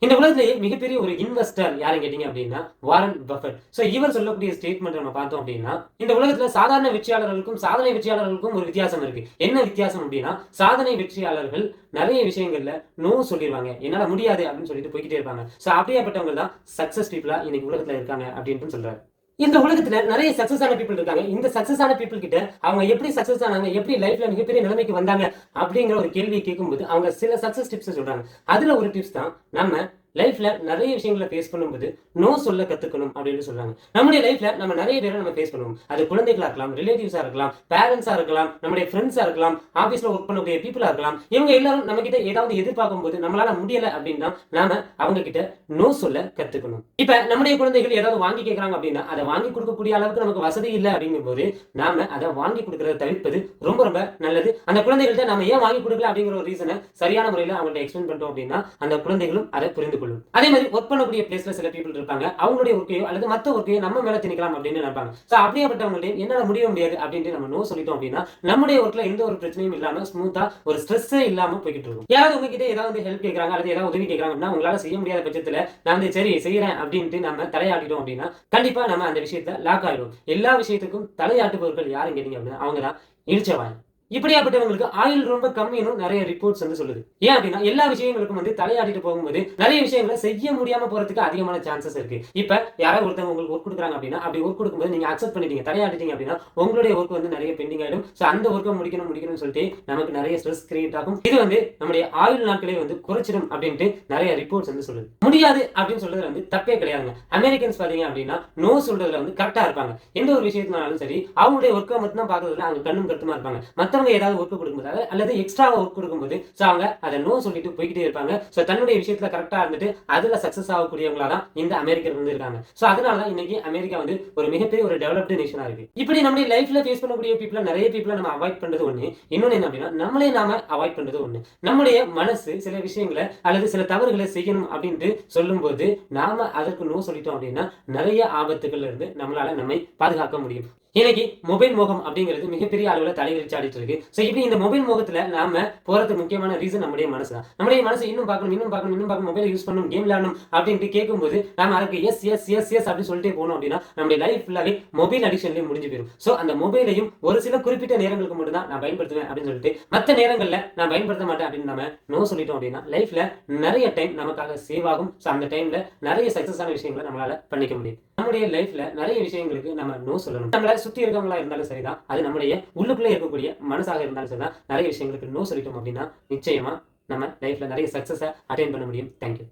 இந்த உலகத்திலேயே மிகப்பெரிய ஒரு இன்வெஸ்டர் யாருன்னு கேட்டீங்க அப்படின்னா வாரன் பஃபெட். சோ இவர் சொல்லக்கூடிய ஸ்டேட்மெண்ட் நம்ம பார்த்தோம் அப்படின்னா, இந்த உலகத்துல சாதாரண வெற்றியாளர்களுக்கும் சாதனை வெற்றியாளர்களுக்கும் ஒரு வித்தியாசம் இருக்கு. என்ன வித்தியாசம் அப்படின்னா, சாதனை வெற்றியாளர்கள் நிறைய விஷயங்கள்ல நோ சொல்லிடுவாங்க. என்னால முடியாது அப்படின்னு சொல்லிட்டு போய்க்கிட்டே இருப்பாங்க. சோ அப்படியாப்பட்டவங்க தான் சக்சஸ் பீப்புளா இன்னைக்கு உலகத்துல இருக்காங்க அப்படின்னு சொல்றாரு. இந்த உலகத்துல நிறைய சக்சஸ் ஆன பீப்புள் இருக்காங்க. இந்த சக்சஸ் ஆன பீப்புள் கிட்ட அவங்க எப்படி சக்சஸ் ஆனாங்க, எப்படி லைஃப்ல மிகப்பெரிய நிலைமைக்கு வந்தாங்க அப்படிங்கிற ஒரு கேள்வியை கேட்கும்போது அவங்க சில சக்சஸ் டிப்ஸ் சொல்றாங்க. அதுல ஒரு டிப்ஸ் தான் நம்ம லைஃப்ல நிறைய விஷயங்களை ஃபேஸ் பண்ணும்போது நோ சொல்ல கத்துக்கணும் அப்படின்னு சொல்றாங்க. நம்முடைய லைஃப்ல நம்ம நிறைய பேரை நம்ம ஃபேஸ் பண்ணுவோம். அது குழந்தைகளா இருக்கலாம், ரிலேட்டிவ்ஸா இருக்கலாம், பேரண்ட்ஸா இருக்கலாம், நம்முடைய ஃப்ரெண்ட்ஸா இருக்கலாம், ஆபீஸ்ல ஒர்க் பண்ணக்கூடிய பீப்புளா இருக்கலாம். இவங்க எல்லாரும் நம்ம கிட்ட ஏதாவது எதிர்பார்க்கும் போது நம்மளால முடியல அப்படின்னா நாம அவங்க கிட்ட நோ சொல்ல கத்துக்கணும். இப்ப நம்முடைய குழந்தைகள் ஏதாவது வாங்கி கேட்கறாங்க அப்படின்னா அதை வாங்கி கொடுக்கக்கூடிய அளவுக்கு நமக்கு வசதி இல்லை அப்படிங்கும் போது நாம அதை வாங்கி கொடுக்கறத தவிர்ப்பது ரொம்ப ரொம்ப நல்லது. அந்த குழந்தைகள்ட்ட நம்ம ஏன் வாங்கி கொடுக்கல அப்படிங்கிற ஒரு ரீசனை சரியான முறையில் அவங்கள்ட்ட எக்ஸ்பிளைன் பண்ணிட்டோம் அப்படின்னா அந்த குழந்தைகளும் அதை புரிந்து கொள்ளும். அதே மாதிரி ஒர்க் பண்ணக்கூடிய பிளேஸ்ல சில பீப்புள் இருப்பாங்க. அவங்களுடைய ஒர்க்கையோ அல்லது மற்ற ஒர்க்கையோ நம்ம மேல திணிக்கலாம் அப்படின்னு நினைப்பாங்க. சோ அப்படியேப்பட்டவங்கள்ட்ட என்னால முடியாது அப்படின்ட்டு நம்ம நோ சொல்லிட்டோம் அப்படின்னா நம்முடைய ஒர்க்ல எந்த ஒரு பிரச்சனையும் இல்லாம ஸ்மூத்தா ஒரு ஸ்ட்ரெஸ்ஸே இல்லாம போய்கிட்டு இருக்கும். யாராவது உங்ககிட்ட ஏதாவது ஹெல்ப் கேட்கறாங்க அல்லது ஏதாவது உதவி கேட்கறாங்க அப்படின்னா உங்களால செய்ய முடியாத பட்சத்துல நான் சரி செய்யறேன் அப்படின்ட்டு நம்ம தலையாட்டிட்டோம் அப்படின்னா கண்டிப்பா நம்ம அந்த விஷயத்த லாக் ஆயிடும். எல்லா விஷயத்துக்கும் தலையாட்டுபவர்கள் யாரும் கேட்டீங்க அப்படின்னா அவங்க தான் இழிச்சவாய். இப்படியாப்பட்டவங்களுக்கு ஆயுள் ரொம்ப கம்மின்னு நிறைய ரிப்போர்ட்ஸ் சொல்லுது. ஏன் அப்படின்னா எல்லா விஷயங்களுக்கும் தலையாடிட்டு போகும்போது நிறைய விஷயங்களை செய்ய முடியாம போறதுக்கு அதிகமான சான்சஸ் இருக்கு. இப்ப யாராவது ஒருத்தவங்க உங்களுக்கு ஒர்க் கொடுக்குறாங்க அப்படின்னா அப்படி ஒர்க் கொடுக்கும்போது நீங்க அக்செப்ட் பண்ணிட்டீங்க, தலையாடிட்டீங்க அப்படின்னா உங்களுடைய ஒர்க் நிறைய பெண்டிங் ஆயிடும். சோ அந்த ஒர்க்கை முடிக்கணும்னு சொல்லிட்டு நமக்கு நிறைய ஸ்ட்ரெஸ் கிரியேட் ஆகும். இது நம்முடைய ஆயுள் நாட்களே குறைச்சிடும் அப்படின்ட்டு நிறைய ரிப்போர்ட்ஸ் சொல்லுது. முடியாது அப்படின்னு சொல்றதுல தப்பே கிடையாதுங்க. அமெரிக்கன்ஸ் பாத்தீங்க அப்படின்னா நோ சொல்றதுல கரெக்டா இருப்பாங்க. எந்த ஒரு விஷயத்தினாலும் சரி அவங்களுடைய ஒர்க்கை மட்டும் தான் பாக்குறதுல அவங்க கண்ணும் கருத்துமா இருப்பாங்க. மத்தவங்க ஏதாவது ஒர்க் கொடுக்கும்போது அல்லது எக்ஸ்ட்ரா ஒர்க் கொடுக்கும்போது சோ அவங்க அதை நோ சொல்லிட்டு போய்கிட்டே இருப்பாங்க. சோ தன்னுடைய விஷயத்துல கரெக்டா இருந்துட்டு அதுல சக்சஸ் ஆகக்கூடியவங்களா தான் இந்த அமெரிக்கர் இருக்காங்க. சோ அதனாலதான் இன்னைக்கு அமெரிக்கா ஒரு மிகப்பெரிய ஒரு டெவலப்டு நேஷனா இருக்கு. இப்படி நம்முடைய லைஃப்ல ஃபேஸ் பண்ணக்கூடிய பீப்புள நிறைய பீப்புள நம்ம அவாய்ட் பண்றது ஒண்ணு. இன்னொன்னு என்ன அப்படின்னா நம்மளே நாம அவாய்ட் பண்றது ஒண்ணு. நம்முடைய மனசு சில விஷயங்களை அல்லது சில தவறுகளை செய்யணும் அப்படின்ட்டு சொல்லும் போது நாம அதற்கு நோ சொல்லிட்டோம் அப்படின்னா நிறைய ஆபத்துகள்ல இருந்து நம்மளால நம்மை பாதுகாக்க முடியும். இன்னைக்கு மொபைல் மோகம் அப்படிங்கிறது மிகப்பெரிய அளவுல தலைவிரிச்சு ஆடிட்டு இருக்கு. சோ இப்படி இந்த மொபைல் மோகத்துல நாம போறதுக்கு முக்கியமான ரீசன் நம்முடைய மனசு தான். நம்முடைய மனசு இன்னும் பார்க்கணும் மொபைல் யூஸ் பண்ணணும், கேம் விளையாடணும் அப்படின்ட்டு கேட்கும்போது நாம அதுக்கு எஸ் எஸ் எஸ் எஸ் அப்படின்னு சொல்லிட்டே போனோம் அப்படின்னா நம்முடைய லைஃப் ஃபுல்லாவே மொபைல் அடிக்ஷன்லயே முடிஞ்சு போயிடும். சோ அந்த மொபைலையும் ஒரு சில குறிப்பிட்ட நேரங்களுக்கு மட்டும் தான் நான் பயன்படுத்துவேன் அப்படின்னு சொல்லிட்டு மற்ற நேரங்கள்ல நான் பயன்படுத்த மாட்டேன் அப்படின்னு நம்ம நோ சொல்லிட்டோம் அப்படின்னா லைஃப்ல நிறைய டைம் நமக்காக சேவ் ஆகும். சோ அந்த டைம்ல நிறைய சக்சஸான விஷயங்களை நம்மளால பண்ணிக்க முடியும். நம்முடைய லைஃப்ல நிறைய விஷயங்களுக்கு நம்ம நோ சொல்லணும். நம்மள சுத்தி இருக்கவங்களா இருந்தாலும் சரிதான், அது நம்முடைய உள்ளுக்குள்ளே இருக்கக்கூடிய மனசாக இருந்தாலும் சரிதான், நிறைய விஷயங்களுக்கு நோ சொல்லிட்டோம் அப்படின்னா நிச்சயமா நம்ம லைஃப்ல நிறைய சக்சஸை அட்டைன் பண்ண முடியும். தேங்க்யூ.